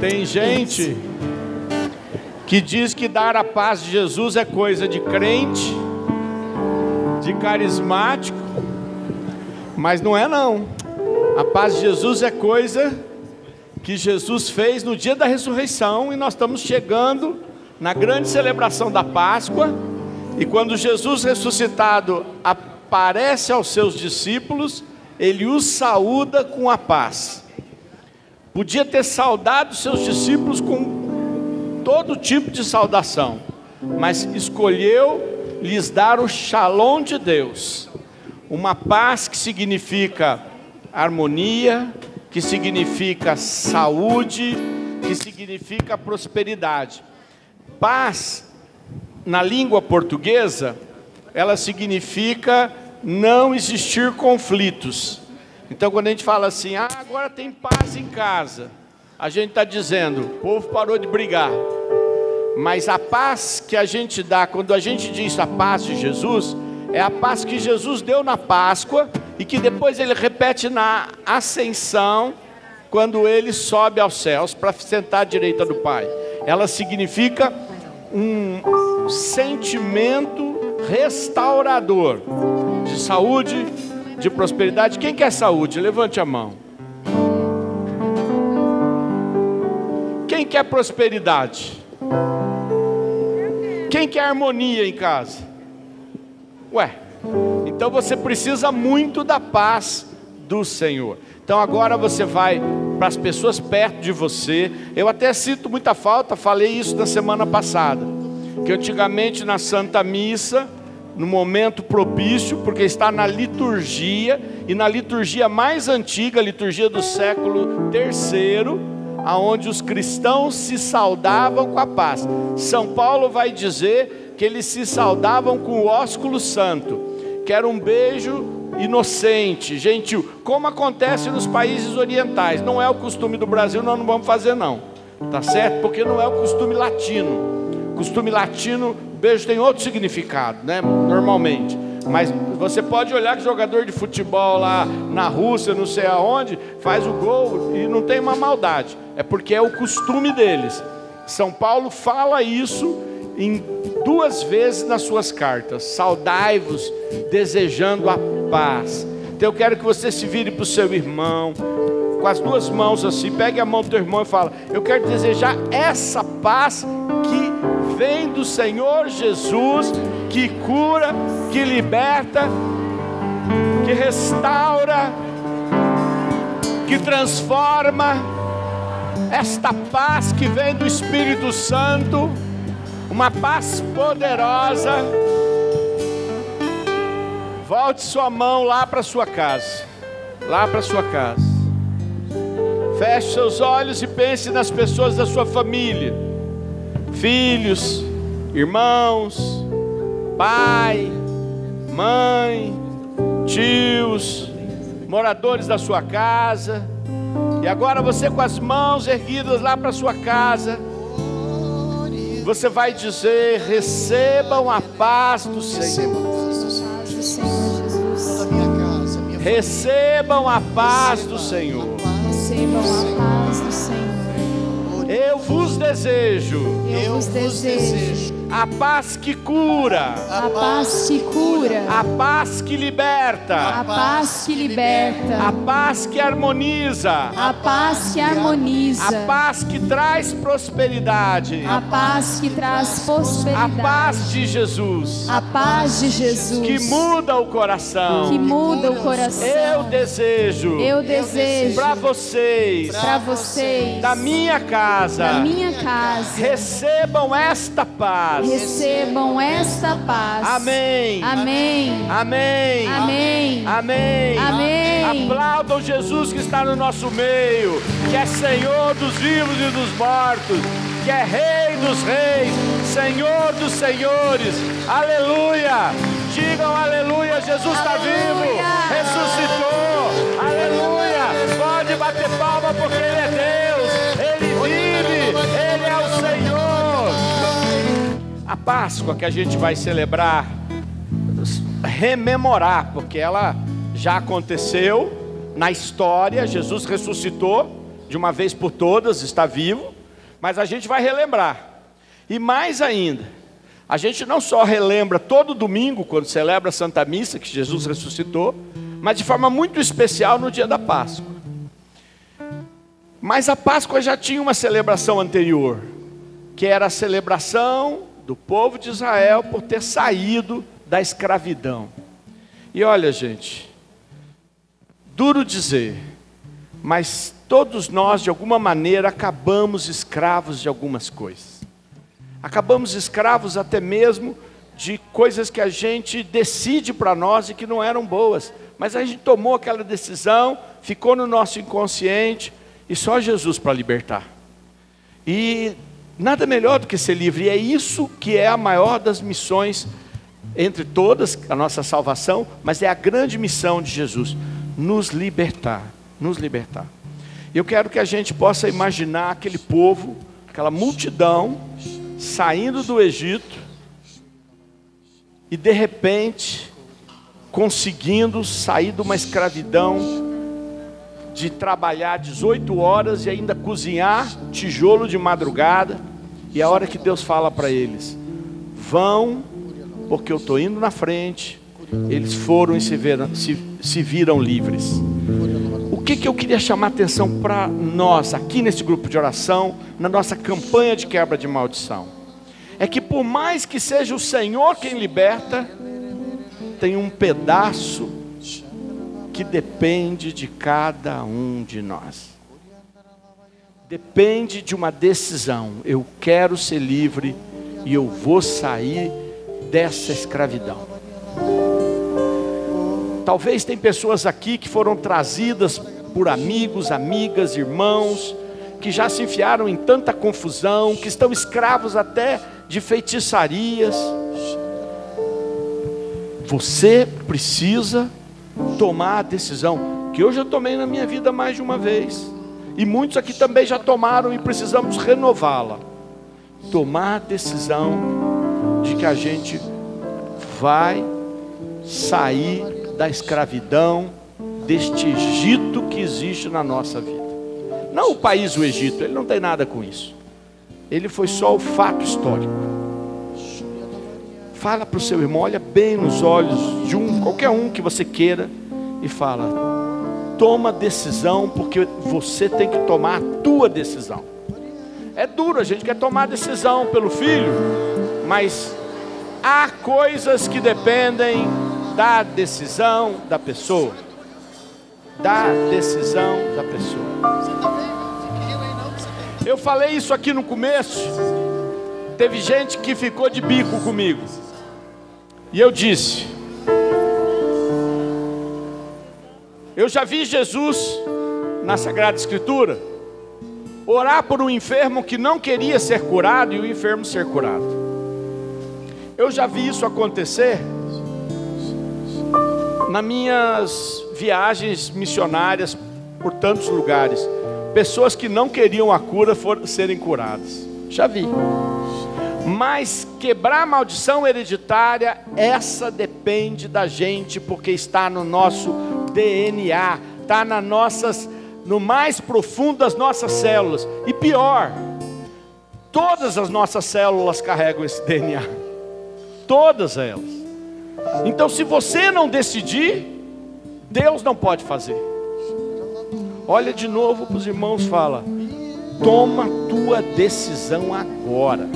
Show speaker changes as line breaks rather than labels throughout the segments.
Tem gente que diz que dar a paz de Jesus é coisa de crente, de carismático, mas não é não. A paz de Jesus é coisa que Jesus fez no dia da ressurreição, e nós estamos chegando na grande celebração da Páscoa. E quando Jesus ressuscitado aparece aos seus discípulos, ele os saúda com a paz. Podia ter saudado seus discípulos com todo tipo de saudação, mas escolheu lhes dar o shalom de Deus, uma paz que significa harmonia, que significa saúde, que significa prosperidade. Paz, na língua portuguesa, ela significa não existir conflitos. Então, quando a gente fala assim, agora tem paz em casa, a gente está dizendo, o povo parou de brigar. Mas a paz que a gente dá, quando a gente diz a paz de Jesus, é a paz que Jesus deu na Páscoa e que depois ele repete na ascensão, quando ele sobe aos céus para sentar à direita do Pai. Ela significa um sentimento restaurador de saúde, de prosperidade. Quem quer saúde? Levante a mão. Quem quer prosperidade? Quem quer harmonia em casa? Então você precisa muito da paz do Senhor. Então agora você vai para as pessoas perto de você. Eu até sinto muita falta, falei isso na semana passada, que antigamente na Santa Missa, no momento propício, porque está na liturgia, e na liturgia mais antiga, a liturgia do século III, aonde os cristãos se saudavam com a paz. São Paulo vai dizer que eles se saudavam com o ósculo santo, que era um beijo inocente, gentil, como acontece nos países orientais. Não é o costume do Brasil, nós não vamos fazer não, tá certo? Porque não é o costume latino. Costume latino, beijo tem outro significado, né? Normalmente. Mas você pode olhar que jogador de futebol lá na Rússia, não sei aonde, faz o gol e não tem uma maldade. É porque é o costume deles. São Paulo fala isso em 2 vezes nas suas cartas. Saudai-vos, desejando a paz. Então eu quero que você se vire para o seu irmão, com as 2 mãos assim, pegue a mão do teu irmão e fala: eu quero desejar essa paz que vem do Senhor Jesus, que cura, que liberta, que restaura, que transforma. Esta paz que vem do Espírito Santo, uma paz poderosa. Volte sua mão lá para sua casa, lá para sua casa. Feche seus olhos e pense nas pessoas da sua família, filhos, irmãos, pai, mãe, tios, moradores da sua casa. E agora você, com as mãos erguidas lá para sua casa, você vai dizer: recebam a paz do Senhor. Recebam a paz do Senhor.
Recebam a paz do Senhor.
Eu vos desejo.
Eu vos desejo
a paz que cura,
a paz que cura,
a paz que liberta,
a paz que liberta,
a paz que harmoniza,
a paz que harmoniza,
a paz que traz prosperidade,
a paz que traz prosperidade,
a paz de Jesus,
a paz de Jesus,
que muda o coração,
que muda o coração.
Eu desejo para vocês, da minha casa, recebam esta paz.
Recebam esta paz.
Amém.
Amém.
Amém.
Amém.
Amém.
Amém.
Aplaudam Jesus que está no nosso meio, que é Senhor dos vivos e dos mortos, que é Rei dos reis, Senhor dos senhores. Aleluia. Digam aleluia. Jesus está vivo, ressuscitou. Aleluia. Pode bater palma porque Ele é Deus. Ele vive. Ele é o Senhor. A Páscoa que a gente vai celebrar, rememorar, porque ela já aconteceu na história. Jesus ressuscitou de uma vez por todas, está vivo. Mas a gente vai relembrar. E mais ainda, a gente não só relembra todo domingo, quando celebra a Santa Missa, que Jesus ressuscitou, mas de forma muito especial no dia da Páscoa. Mas a Páscoa já tinha uma celebração anterior, que era a celebração do povo de Israel por ter saído da escravidão. E olha, gente, duro dizer, mas todos nós de alguma maneira acabamos escravos de algumas coisas. Acabamos escravos até mesmo de coisas que a gente decide para nós e que não eram boas. Mas a gente tomou aquela decisão, ficou no nosso inconsciente, e só Jesus para libertar. E nada melhor do que ser livre. E é isso que é a maior das missões, entre todas, a nossa salvação, mas é a grande missão de Jesus, nos libertar, nos libertar. Eu quero que a gente possa imaginar aquele povo, aquela multidão, saindo do Egito, e de repente, conseguindo sair de uma escravidão, de trabalhar 18 horas e ainda cozinhar tijolo de madrugada, e a hora que Deus fala para eles, vão, porque eu estou indo na frente, eles foram e se viram livres. O que eu queria chamar a atenção para nós, aqui nesse grupo de oração, na nossa campanha de quebra de maldição, é que por mais que seja o Senhor quem liberta, tem um pedaço que depende de cada um de nós. Depende de uma decisão. Eu quero ser livre e eu vou sair dessa escravidão. Talvez tem pessoas aqui que foram trazidas por amigos, amigas, irmãos, que já se enfiaram em tanta confusão, que estão escravos até de feitiçarias. Você precisa tomar a decisão, que eu já tomei na minha vida mais de uma vez, e muitos aqui também já tomaram e precisamos renová-la. Tomar a decisão de que a gente vai sair da escravidão, deste Egito que existe na nossa vida. Não o país do Egito, ele não tem nada com isso. Ele foi só o fato histórico. Fala para o seu irmão, olha bem nos olhos de qualquer um que você queira, e fala, toma decisão, porque você tem que tomar a tua decisão. É duro, a gente quer tomar decisão pelo filho, mas há coisas que dependem da decisão da pessoa. Da decisão da pessoa. Eu falei isso aqui no começo. Teve gente que ficou de bico comigo. E eu disse, eu já vi Jesus na Sagrada Escritura orar por um enfermo que não queria ser curado e o enfermo ser curado. Eu já vi isso acontecer nas minhas viagens missionárias por tantos lugares. Pessoas que não queriam a cura serem curadas. Já vi. Mas quebrar a maldição hereditária, essa depende da gente, porque está no nosso DNA, está no mais profundo das nossas células. E pior, todas as nossas células carregam esse DNA. Todas elas. Então, se você não decidir, Deus não pode fazer. Olha de novo para os irmãos, fala, toma tua decisão agora.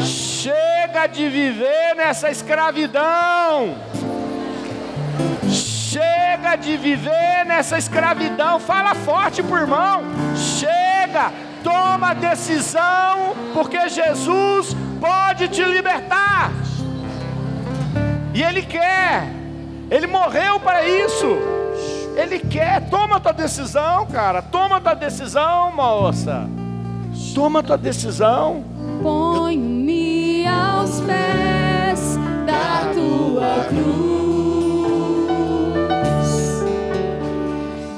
Chega de viver nessa escravidão. Chega de viver nessa escravidão. Fala forte para o irmão. Chega, toma a decisão, porque Jesus pode te libertar. E Ele quer. Ele morreu para isso. Ele quer. Toma a tua decisão, cara. Toma a tua decisão, moça. Toma a tua decisão.
Ponho-me aos pés da tua cruz.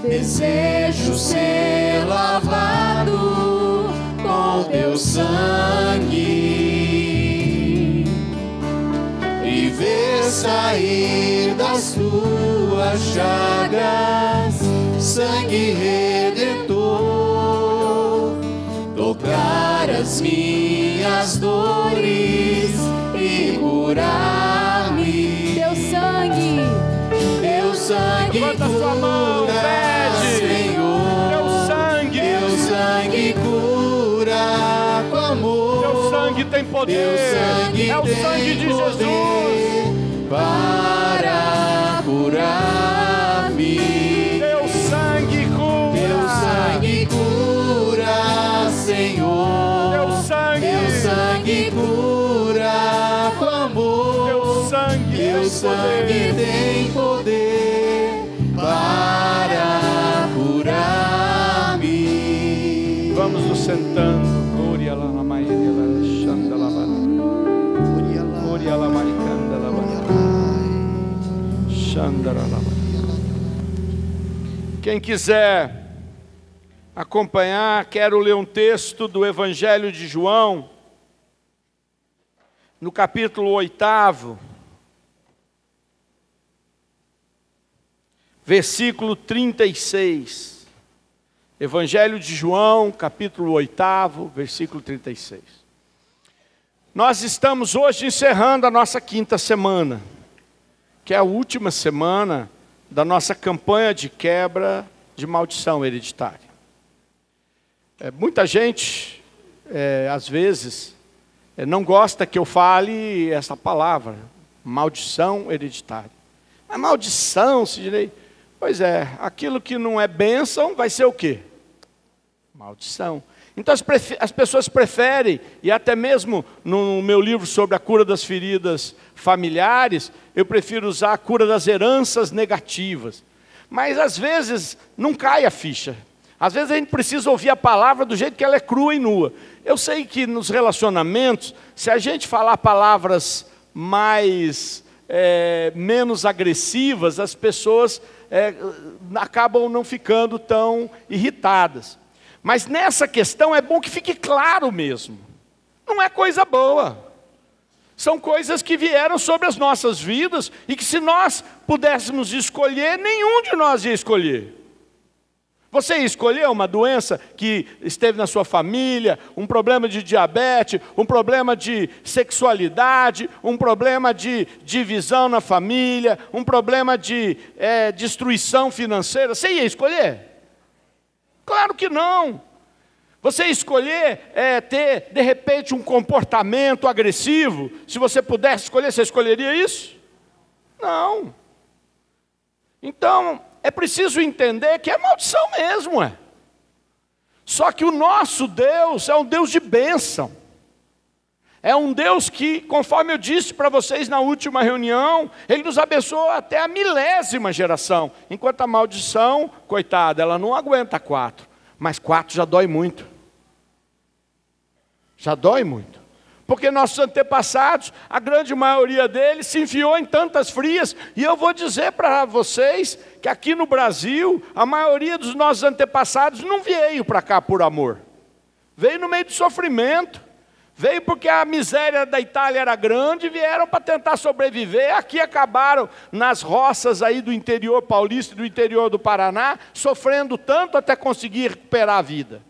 Desejo ser lavado com teu sangue e ver sair das tuas chagas sangue redentor. minhas dores e curar-me.
Teu sangue
Levanta sua mão,
cura,
pede.
Senhor.
Teu sangue.
Teu sangue cura com amor.
Teu sangue tem poder.
Teu sangue
É o
tem
sangue de
poder
Jesus.
para curar-me.
Teu sangue cura.
Teu sangue cura, Senhor.
Teu sangue.
Teu sangue cura com amor.
Teu sangue
Teu
tem
sangue
poder.
tem poder para curar-me.
Vamos nos sentando. Glória lá na maioria lá, xanda lá, glória lá, maricanda lá, xanda lá. Quem quiser acompanhar, quero ler um texto do Evangelho de João, no capítulo 8, versículo 36. Evangelho de João, capítulo 8, versículo 36. Nós estamos hoje encerrando a nossa 5ª semana, que é a última semana da nossa campanha de quebra de maldição hereditária. Muita gente, às vezes, não gosta que eu fale essa palavra, maldição hereditária. Mas maldição, Sidney? Pois é, aquilo que não é bênção vai ser o quê? Maldição. Então as pessoas preferem, e até mesmo no meu livro sobre a cura das feridas familiares, eu prefiro usar a cura das heranças negativas. Mas às vezes não cai a ficha. Às vezes a gente precisa ouvir a palavra do jeito que ela é crua e nua. Eu sei que nos relacionamentos, se a gente falar palavras menos agressivas, as pessoas acabam não ficando tão irritadas. Mas nessa questão é bom que fique claro mesmo. Não é coisa boa. São coisas que vieram sobre as nossas vidas e que, se nós pudéssemos escolher, nenhum de nós ia escolher. Você escolheu uma doença que esteve na sua família, um problema de diabetes, um problema de sexualidade, um problema de divisão na família, um problema de destruição financeira. Você ia escolher? Claro que não. Você escolher ter, de repente, um comportamento agressivo, se você pudesse escolher, você escolheria isso? Não. Então, é preciso entender que é maldição mesmo, Só que o nosso Deus é um Deus de bênção. É um Deus que, conforme eu disse para vocês na última reunião, Ele nos abençoa até a 1000ª geração. Enquanto a maldição, coitada, ela não aguenta 4. Mas 4 já dói muito. Já dói muito. Porque nossos antepassados, a grande maioria deles, se enfiou em tantas frias. E eu vou dizer para vocês que aqui no Brasil, a maioria dos nossos antepassados não veio para cá por amor. Veio no meio do sofrimento. Veio porque a miséria da Itália era grande e vieram para tentar sobreviver. Aqui acabaram nas roças aí do interior paulista e do interior do Paraná, sofrendo tanto até conseguir recuperar a vida.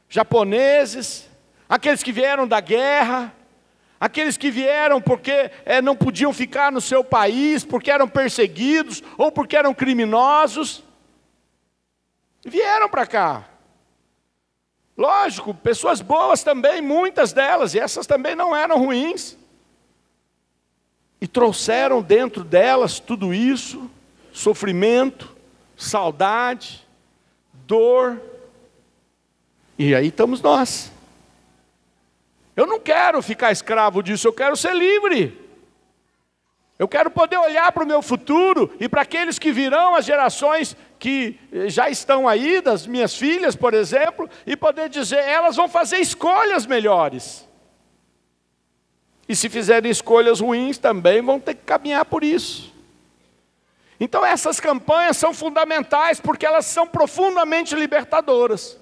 Japoneses, aqueles que vieram da guerra, aqueles que vieram porque não podiam ficar no seu país, porque eram perseguidos ou porque eram criminosos, vieram para cá. Lógico, pessoas boas também, muitas delas, e essas também não eram ruins. E trouxeram dentro delas tudo isso, sofrimento, saudade, dor. E aí estamos nós. Eu não quero ficar escravo disso, eu quero ser livre. Eu quero poder olhar para o meu futuro e para aqueles que virão, as gerações que já estão aí, das minhas filhas, por exemplo, e poder dizer, elas vão fazer escolhas melhores. E se fizerem escolhas ruins, também vão ter que caminhar por isso. Então essas campanhas são fundamentais, porque elas são profundamente libertadoras.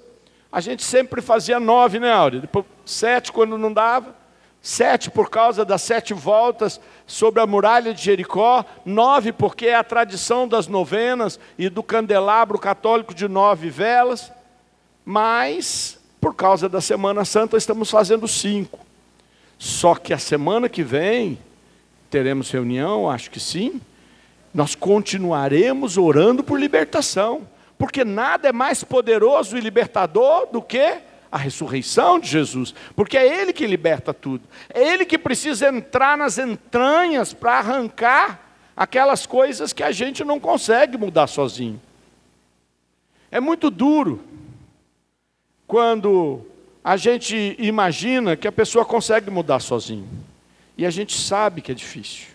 A gente sempre fazia 9, né, Áurea? Depois 7 quando não dava. 7 por causa das 7 voltas sobre a muralha de Jericó. 9 porque é a tradição das novenas e do candelabro católico de 9 velas. Mas por causa da Semana Santa, estamos fazendo 5. Só que a semana que vem, teremos reunião, acho que sim, nós continuaremos orando por libertação, porque nada é mais poderoso e libertador do que a ressurreição de Jesus, porque é Ele que liberta tudo, é Ele que precisa entrar nas entranhas para arrancar aquelas coisas que a gente não consegue mudar sozinho. É muito duro quando a gente imagina que a pessoa consegue mudar sozinho. E a gente sabe que é difícil.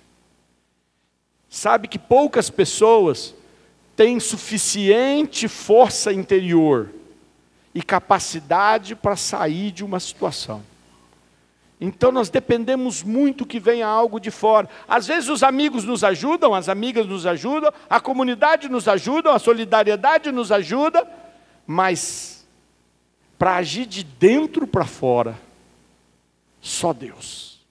Sabe que poucas pessoas têm suficiente força interior e capacidade para sair de uma situação. Então nós dependemos muito que venha algo de fora. Às vezes os amigos nos ajudam, as amigas nos ajudam, a comunidade nos ajuda, a solidariedade nos ajuda, mas para agir de dentro para fora, só Deus.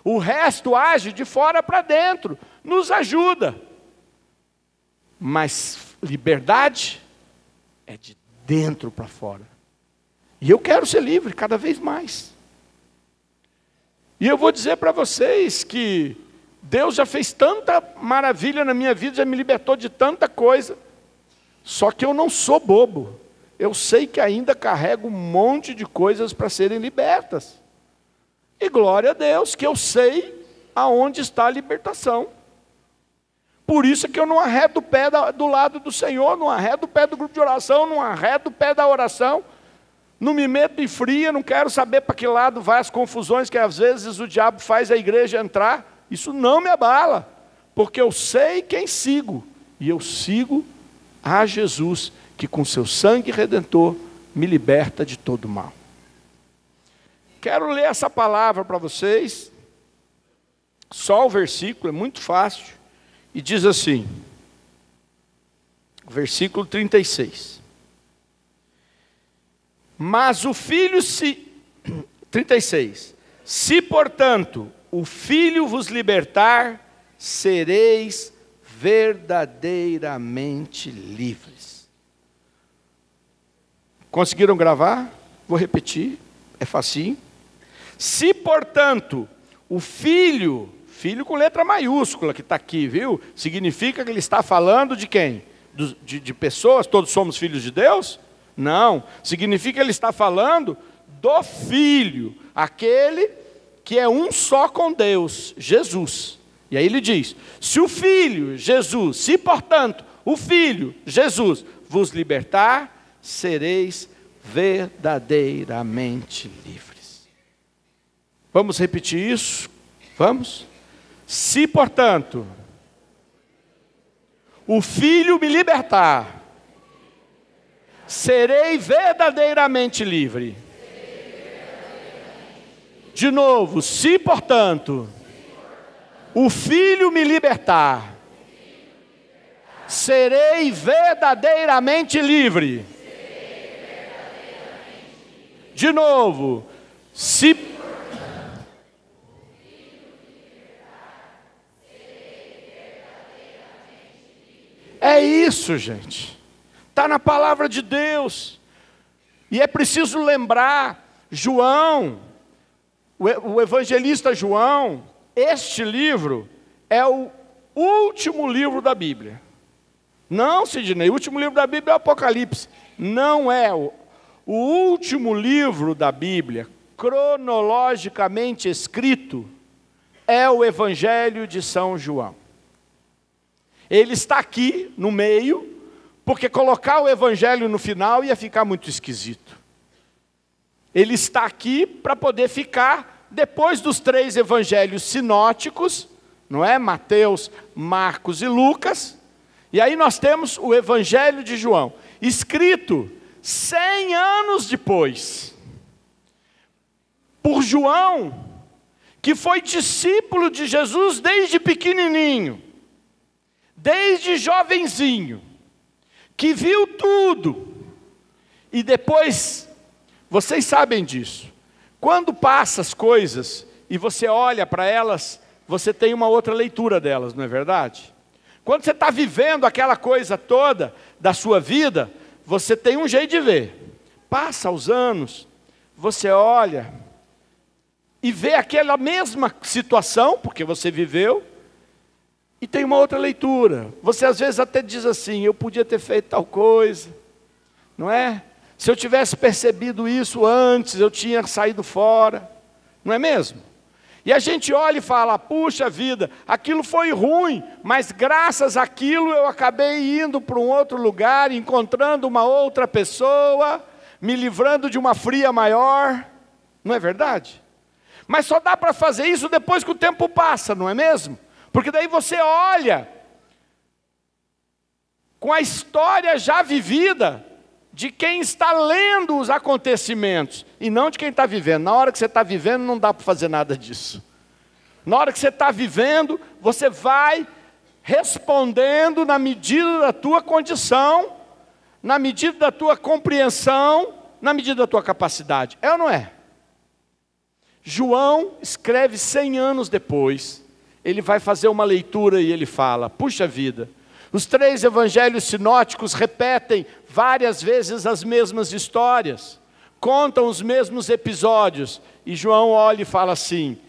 O resto age de fora para dentro, nos ajuda. Mas liberdade é de dentro para fora. E eu quero ser livre cada vez mais. E eu vou dizer para vocês que Deus já fez tanta maravilha na minha vida, já me libertou de tanta coisa. Só que eu não sou bobo. Eu sei que ainda carrego um monte de coisas para serem libertas. E glória a Deus que eu sei aonde está a libertação. Por isso é que eu não arredo o pé do lado do Senhor, não arredo o pé do grupo de oração, não arredo o pé da oração. Não me meto em fria, não quero saber para que lado vai as confusões que às vezes o diabo faz a igreja entrar. Isso não me abala, porque eu sei quem sigo. E eu sigo a Jesus, que com seu sangue redentor me liberta de todo mal. Quero ler essa palavra para vocês. Só o versículo, é muito fácil. E diz assim, versículo 36. Mas o filho 36. Se, portanto, o filho vos libertar, sereis verdadeiramente livres. Conseguiram gravar? Vou repetir, é facinho. Se, portanto, o filho com letra maiúscula que está aqui, viu? Significa que ele está falando de quem? De pessoas, todos somos filhos de Deus? Não, significa que ele está falando do Filho, aquele que é um só com Deus, Jesus. E aí ele diz, se o Filho, Jesus, se portanto o Filho, Jesus, vos libertar, sereis verdadeiramente livres. Vamos repetir isso? Vamos? Se portanto o Filho me libertar, serei verdadeiramente livre. De novo, se portanto o Filho me libertar, serei verdadeiramente livre. De novo, se é isso, gente. Está na palavra de Deus. E é preciso lembrar, João, o evangelista João, este livro é o último livro da Bíblia. Não, Sidney, o último livro da Bíblia é o Apocalipse. Não é o último livro da Bíblia, cronologicamente escrito, é o Evangelho de São João. Ele está aqui no meio, porque colocar o Evangelho no final ia ficar muito esquisito. Ele está aqui para poder ficar depois dos 3 evangelhos sinóticos, não é? Mateus, Marcos e Lucas. E aí nós temos o Evangelho de João, escrito 100 anos depois, por João, que foi discípulo de Jesus desde pequenininho, desde jovenzinho, que viu tudo. E depois, vocês sabem disso, quando passa as coisas e você olha para elas, você tem uma outra leitura delas, não é verdade? Quando você está vivendo aquela coisa toda da sua vida, você tem um jeito de ver. passa os anos, você olha e vê aquela mesma situação, porque você viveu, e tem uma outra leitura. Você às vezes até diz assim, eu podia ter feito tal coisa, não é? Se eu tivesse percebido isso antes, eu tinha saído fora, não é mesmo? E a gente olha e fala, puxa vida, aquilo foi ruim, mas graças àquilo eu acabei indo para um outro lugar, encontrando uma outra pessoa, me livrando de uma fria maior, não é verdade? Mas só dá para fazer isso depois que o tempo passa, não é mesmo? Porque daí você olha com a história já vivida de quem está lendo os acontecimentos e não de quem está vivendo. Na hora que você está vivendo não dá para fazer nada disso. Na hora que você está vivendo, você vai respondendo na medida da tua condição, na medida da tua compreensão, na medida da tua capacidade. É ou não é? João escreve 100 anos depois, ele vai fazer uma leitura e ele fala, puxa vida, os 3 evangelhos sinóticos repetem várias vezes as mesmas histórias, contam os mesmos episódios, e João olha e fala assim,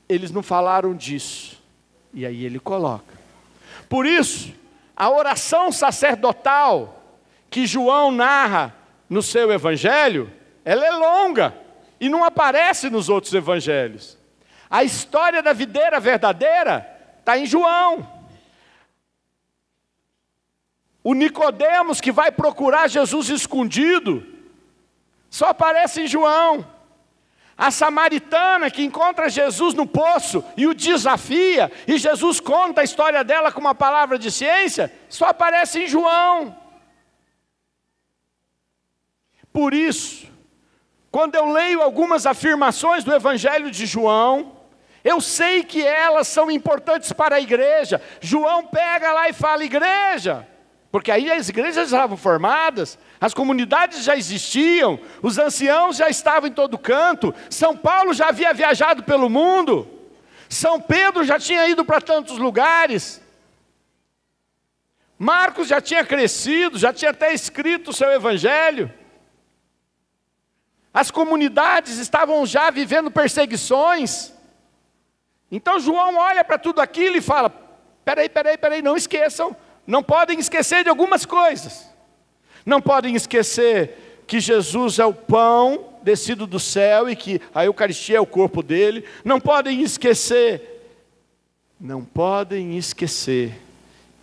eles não falaram disso, e aí ele coloca. Por isso, a oração sacerdotal que João narra no seu evangelho, ela é longa, e não aparece nos outros evangelhos. A história da videira verdadeira está em João. O Nicodemos que vai procurar Jesus escondido, só aparece em João. A samaritana que encontra Jesus no poço e o desafia, e Jesus conta a história dela com uma palavra de ciência, só aparece em João. Por isso, quando eu leio algumas afirmações do Evangelho de João, eu sei que elas são importantes para a igreja. João pega lá e fala, igreja, porque aí as igrejas já estavam formadas, as comunidades já existiam, os anciãos já estavam em todo canto, São Paulo já havia viajado pelo mundo, São Pedro já tinha ido para tantos lugares, Marcos já tinha crescido, já tinha até escrito o seu evangelho, as comunidades estavam já vivendo perseguições. Então João olha para tudo aquilo e fala, peraí, não esqueçam, não podem esquecer de algumas coisas. Não podem esquecer que Jesus é o pão descido do céu e que a Eucaristia é o corpo dele. Não podem esquecer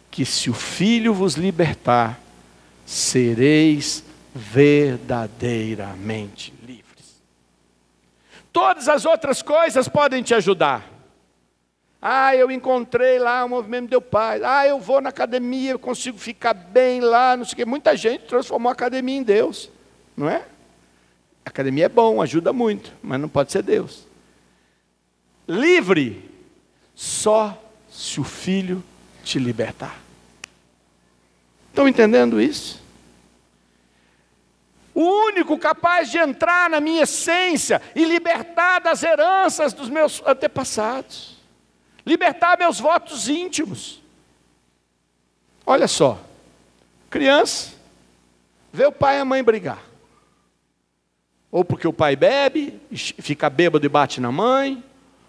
que se o Filho vos libertar, sereis verdadeiramente livres. Todas as outras coisas podem te ajudar. Eu encontrei lá, o movimento me deu paz. Eu vou na academia, eu consigo ficar bem lá, não sei o quê. Muita gente transformou a academia em Deus, não é? A academia é bom, ajuda muito, mas não pode ser Deus. Livre, só se o Filho te libertar. Estão entendendo isso? O único capaz de entrar na minha essência e libertar das heranças dos meus antepassados. Libertar meus votos íntimos. Olha só, criança, vê o pai e a mãe brigar. Ou porque o pai bebe, fica bêbado e bate na mãe,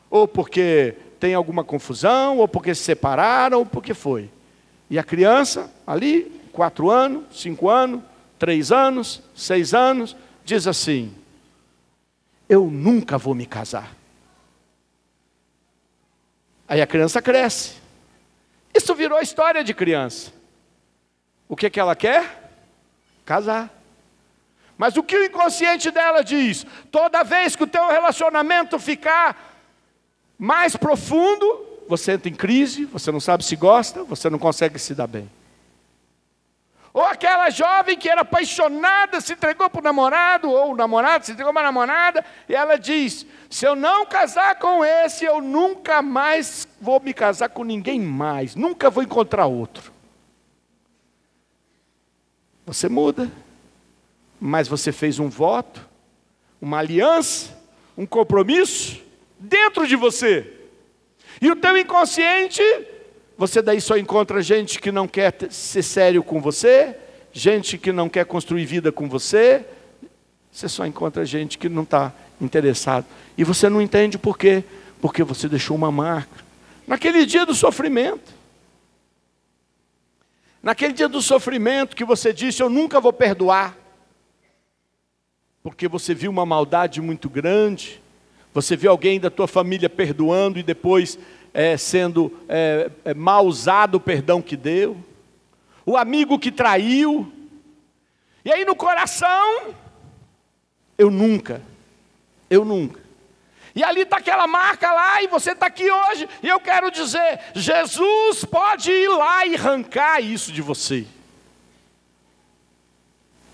ou porque tem alguma confusão, ou porque se separaram, ou porque foi. E a criança, ali, 4 anos, 5 anos, 3 anos, 6 anos, diz assim, eu nunca vou me casar. Aí a criança cresce. Isso virou história de criança. O que ela quer? Casar. Mas o que o inconsciente dela diz? Toda vez que o teu relacionamento ficar mais profundo, você entra em crise, você não sabe se gosta, você não consegue se dar bem. Ou aquela jovem que era apaixonada, se entregou para o namorado, ou o namorado se entregou para a namorada, e ela diz, se eu não casar com esse, eu nunca mais vou me casar com ninguém mais, nunca vou encontrar outro. Você muda, mas você fez um voto, uma aliança, um compromisso, dentro de você. E o teu inconsciente, você daí só encontra gente que não quer ser sério com você, gente que não quer construir vida com você, você só encontra gente que não está interessado. E você não entende por quê? Porque você deixou uma marca. Naquele dia do sofrimento. Naquele dia do sofrimento que você disse, eu nunca vou perdoar. Porque você viu uma maldade muito grande. Você viu alguém da tua família perdoando e depois sendo mal usado o perdão que deu. O amigo que traiu. E aí no coração, eu nunca. E ali está aquela marca lá, e você está aqui hoje, e eu quero dizer, Jesus pode ir lá e arrancar isso de você.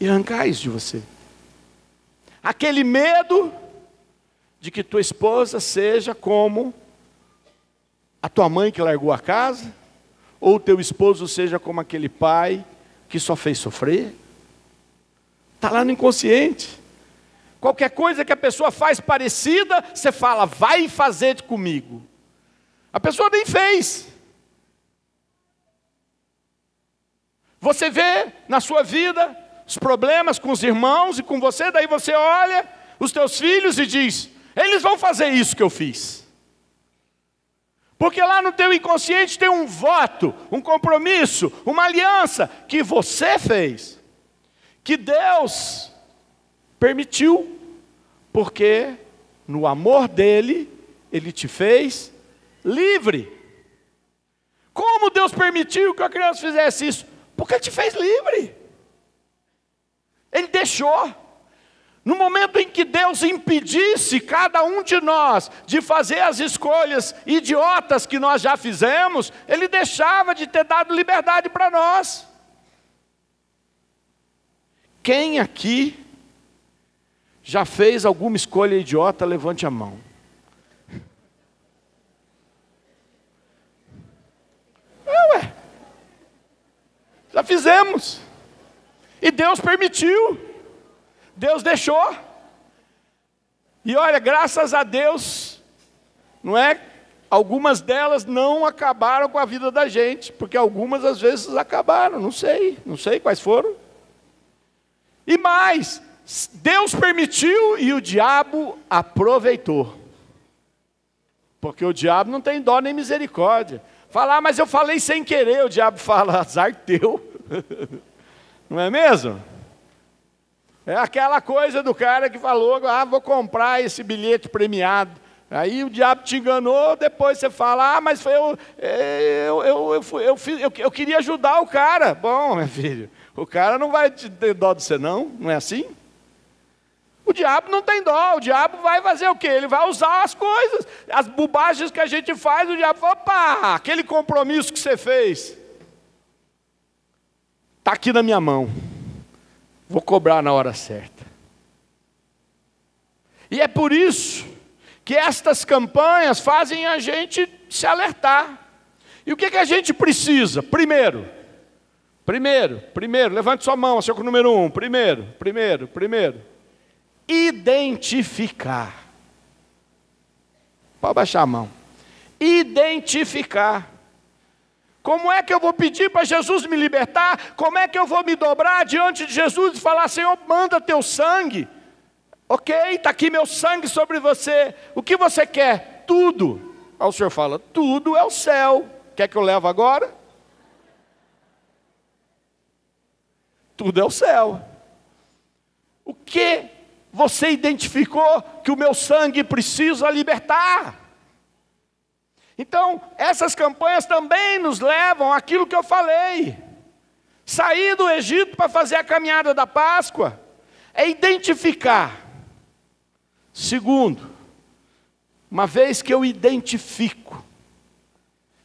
E arrancar isso de você. Aquele medo de que tua esposa seja como a tua mãe que largou a casa, ou o teu esposo seja como aquele pai que só fez sofrer. Está lá no inconsciente. Qualquer coisa que a pessoa faz parecida, você fala, vai fazer comigo. A pessoa nem fez. Você vê na sua vida os problemas com os irmãos e com você, daí você olha os teus filhos e diz, eles vão fazer isso que eu fiz. Porque lá no teu inconsciente tem um voto, um compromisso, uma aliança que você fez. Que Deus permitiu, porque no amor dele, ele te fez livre. Como Deus permitiu que a criança fizesse isso? Porque ele te fez livre. Ele deixou. No momento em que Deus impedisse cada um de nós de fazer as escolhas idiotas que nós já fizemos, ele deixava de ter dado liberdade para nós. Quem aqui já fez alguma escolha idiota? Levante a mão. Já fizemos. E Deus permitiu. Deus deixou. E olha, graças a Deus, não é? Algumas delas não acabaram com a vida da gente, porque algumas às vezes acabaram, não sei quais foram. E mais, Deus permitiu e o diabo aproveitou. Porque o diabo não tem dó nem misericórdia. Falar, mas eu falei sem querer, o diabo fala, azar teu. Não é mesmo? É aquela coisa do cara que falou, vou comprar esse bilhete premiado. Aí o diabo te enganou, depois você fala, mas foi eu queria ajudar o cara. Bom, meu filho, o cara não vai ter dó de você não é assim? O diabo não tem dó, o diabo vai fazer o quê? Ele vai usar as coisas, as bobagens que a gente faz, o diabo fala, opa, aquele compromisso que você fez, está aqui na minha mão. Vou cobrar na hora certa. E é por isso que estas campanhas fazem a gente se alertar. E o que a gente precisa? Primeiro, levante sua mão, seu número 1. Primeiro. Identificar. Pode baixar a mão. Identificar. Como é que eu vou pedir para Jesus me libertar? Como é que eu vou me dobrar diante de Jesus e falar, Senhor, manda teu sangue. Ok, está aqui meu sangue sobre você. O que você quer? Tudo. Aí o Senhor fala, tudo é o céu. Quer que eu leve agora? Tudo é o céu. O que você identificou que o meu sangue precisa libertar? Então, essas campanhas também nos levam àquilo que eu falei. Sair do Egito para fazer a caminhada da Páscoa é identificar. Segundo, uma vez que eu identifico,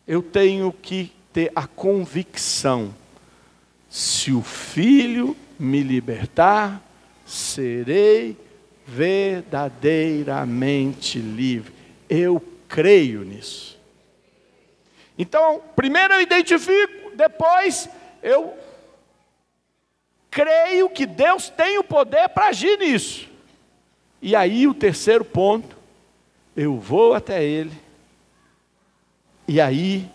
eu tenho que ter a convicção. Se o Filho me libertar, serei verdadeiramente livre. Eu creio nisso. Então, primeiro eu identifico, depois eu creio que Deus tem o poder para agir nisso. E aí o terceiro ponto, eu vou até Ele, e aí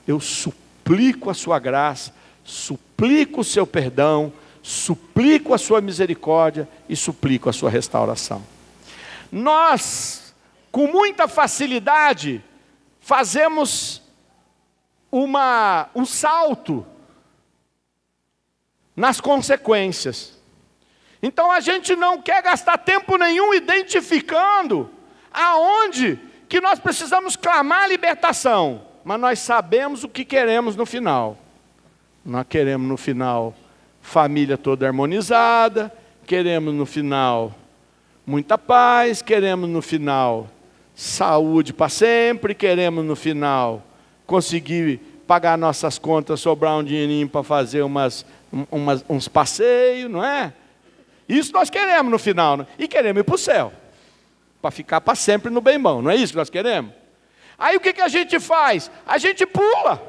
eu suplico a sua graça, suplico o seu perdão, suplico a sua misericórdia e suplico a sua restauração. Nós, com muita facilidade, fazemos um salto nas consequências. Então a gente não quer gastar tempo nenhum identificando aonde que nós precisamos clamar a libertação, mas nós sabemos o que queremos no final. Nós queremos no final família toda harmonizada, queremos no final muita paz, queremos no final saúde para sempre, queremos no final conseguir pagar nossas contas, sobrar um dinheirinho para fazer uns passeios, não é? Isso nós queremos no final, né? E queremos ir para o céu, para ficar para sempre no bem bom, não é isso que nós queremos? Aí o que a gente faz? A gente pula,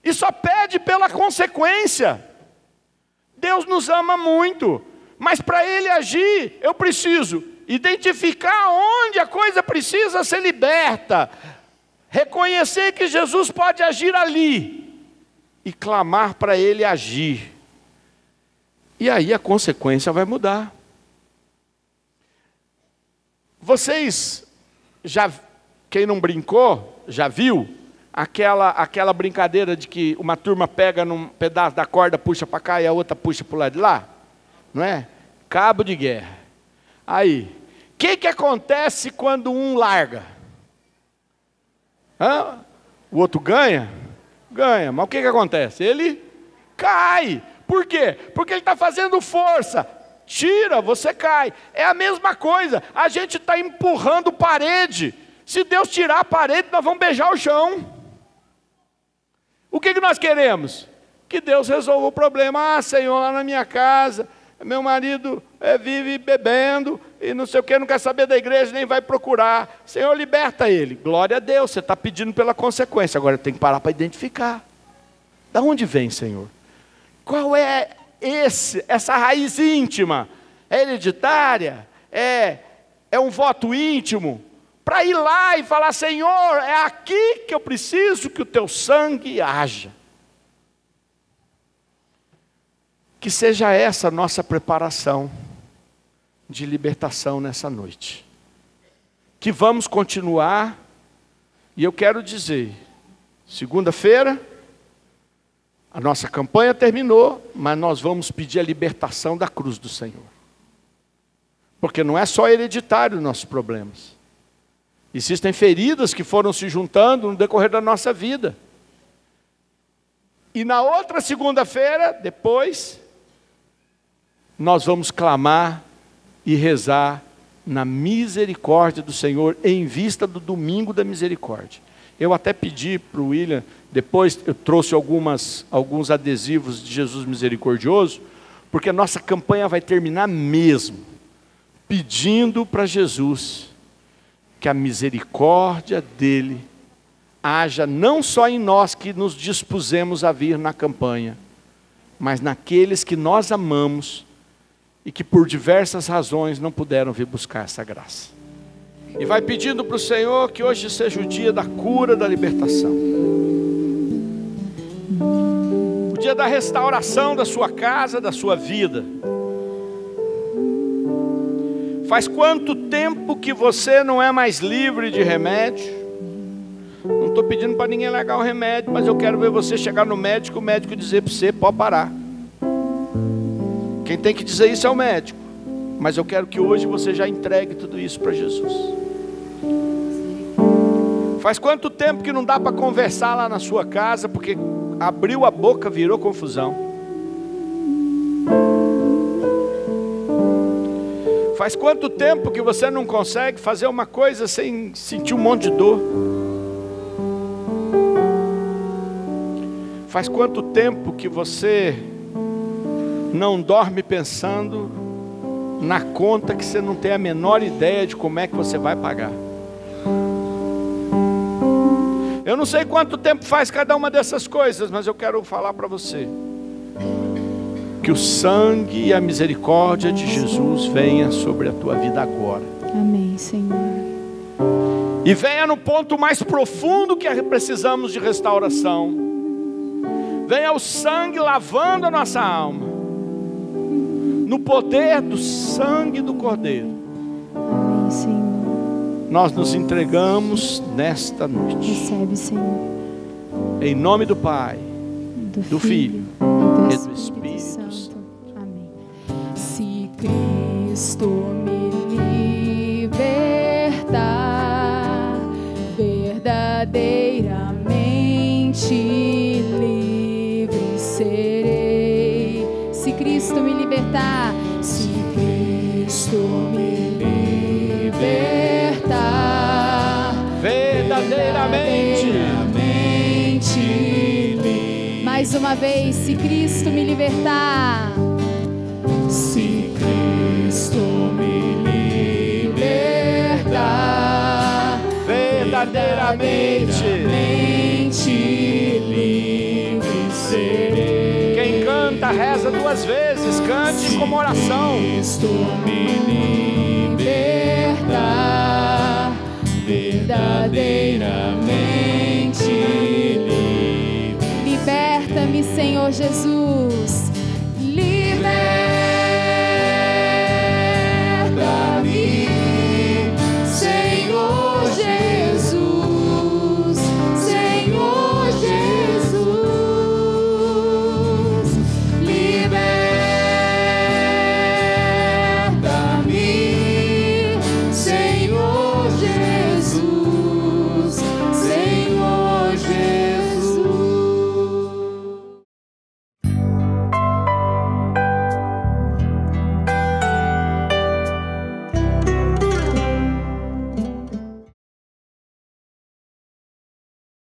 e só pede pela consequência. Deus nos ama muito, mas para Ele agir, eu preciso identificar onde a coisa precisa ser liberta, reconhecer que Jesus pode agir ali, e clamar para Ele agir. E aí a consequência vai mudar. Vocês já, quem não brincou, já viu aquela brincadeira de que uma turma pega num pedaço da corda, puxa para cá e a outra puxa para o lado de lá? Não é? Cabo de guerra. Aí, o que acontece quando um larga? O outro ganha? Ganha, mas o que acontece? Ele cai. Por quê? Porque ele está fazendo força. Tira, você cai. É a mesma coisa. A gente está empurrando parede. Se Deus tirar a parede, nós vamos beijar o chão. O que nós queremos? Que Deus resolva o problema. Senhor, lá na minha casa, meu marido vive bebendo e não sei o que, não quer saber da igreja, nem vai procurar. Senhor, liberta ele. Glória a Deus, você está pedindo pela consequência. Agora tem que parar para identificar. Da onde vem, Senhor? Qual é essa raiz íntima? É hereditária? É um voto íntimo? Para ir lá e falar, Senhor, é aqui que eu preciso que o teu sangue haja. Que seja essa a nossa preparação de libertação nessa noite. Que vamos continuar, e eu quero dizer, segunda-feira, a nossa campanha terminou, mas nós vamos pedir a libertação da cruz do Senhor. Porque não é só hereditário os nossos problemas. Existem feridas que foram se juntando no decorrer da nossa vida. E na outra segunda-feira, depois, nós vamos clamar e rezar na misericórdia do Senhor, em vista do domingo da misericórdia. Eu até pedi para o William, depois eu trouxe alguns adesivos de Jesus misericordioso, porque a nossa campanha vai terminar mesmo, pedindo para Jesus que a misericórdia dele haja não só em nós que nos dispusemos a vir na campanha, mas naqueles que nós amamos e que por diversas razões não puderam vir buscar essa graça. E vai pedindo para o Senhor que hoje seja o dia da cura, da libertação. O dia da restauração da sua casa, da sua vida. Faz quanto tempo que você não é mais livre de remédio? Não estou pedindo para ninguém largar o remédio, mas eu quero ver você chegar no médico, o médico dizer para você, pode parar. Quem tem que dizer isso é o médico. Mas eu quero que hoje você já entregue tudo isso para Jesus. Faz quanto tempo que não dá para conversar lá na sua casa, porque abriu a boca, virou confusão. Faz quanto tempo que você não consegue fazer uma coisa sem sentir um monte de dor? Faz quanto tempo que você não dorme pensando na conta que você não tem a menor ideia de como é que você vai pagar? Eu não sei quanto tempo faz cada uma dessas coisas, mas eu quero falar para você que o sangue e a misericórdia de Jesus venha sobre a tua vida agora.
Amém, Senhor.
E venha no ponto mais profundo que precisamos de restauração. Venha o sangue lavando a nossa alma. no poder do sangue do Cordeiro,
Amém, Senhor.
nós nos entregamos nesta noite.
Recebe, Senhor.
Em nome do Pai, do Filho
e
e
do
do Espírito
Espírito
Santo.
Santo. Amém. Se Cristo me libertar, verdadeiramente livre serei. Se Cristo me libertar, se Cristo me libertar,
Verdadeiramente.
mais uma vez, se Cristo me libertar,
Se Cristo me libertar,
Verdadeiramente.
livre serei.
Quem canta, reza 2 vezes. Cante como oração.
Cristo me libertar, verdadeiramente livre.
liberta-me, Senhor Jesus.